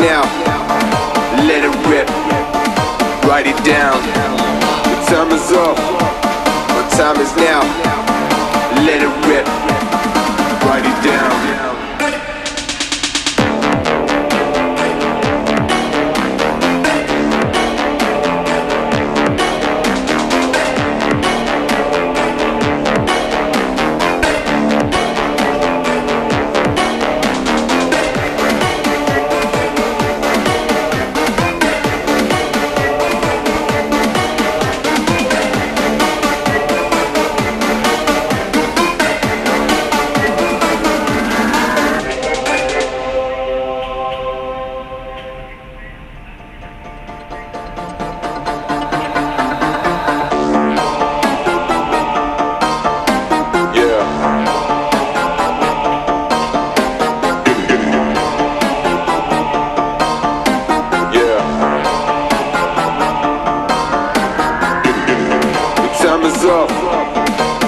now. Let it rip. Write it down. The time is up. My time is now. Let it rip. Write it down.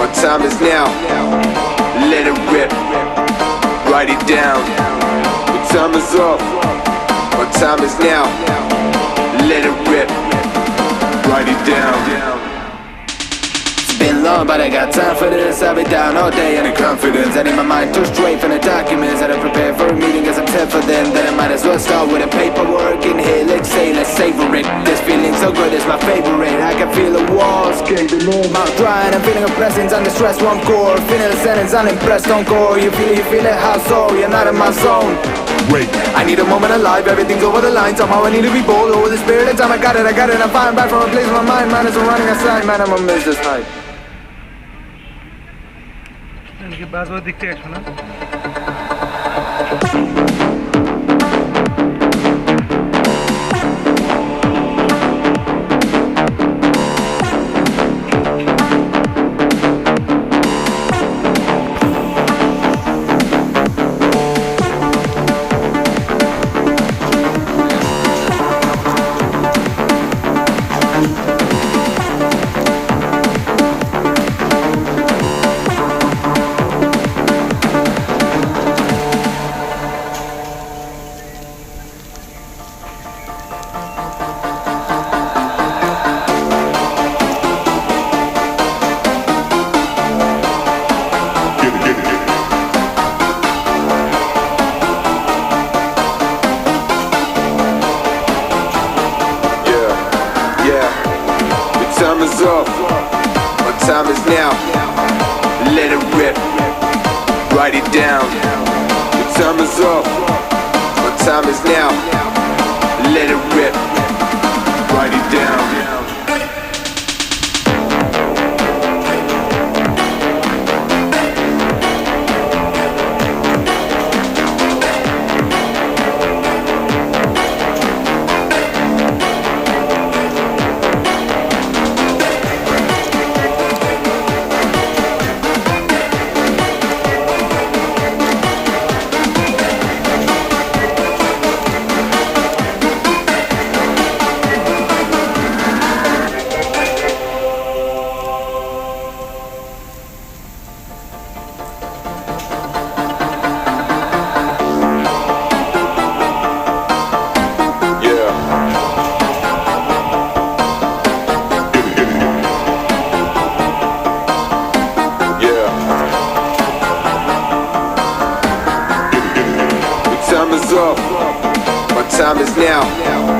My time is now. Let it rip. Write it down. The time is up. My time is now. Let it rip. Write it down. It's been long, but I got time for this. I've been down all day in the confidence. I need my mind to straight from the documents that I prepared for a meeting, cause I'm set for them. Then I might as well start with the paperwork. Inhale, exhale, let's savor it. This feeling so good, it's my favorite. I can feel the walls caving in. Mouth dry and I'm feeling a presence under stress, one core. Feeling the sentence, unimpressed, don't go. You feel it, how so? You're not in my zone. Wait, I need a moment alive, everything's over the line. Somehow I need to be bold, over the spirit of time. I got it, I'm fine. Back from a place in my mind, man is running aside. Man, I'm gonna miss this night. Bajwa दिखते हैं ना Up. My time is now. Let it rip. Write it down. The time is up. My time is now. Let it rip. Write it down. My time is now.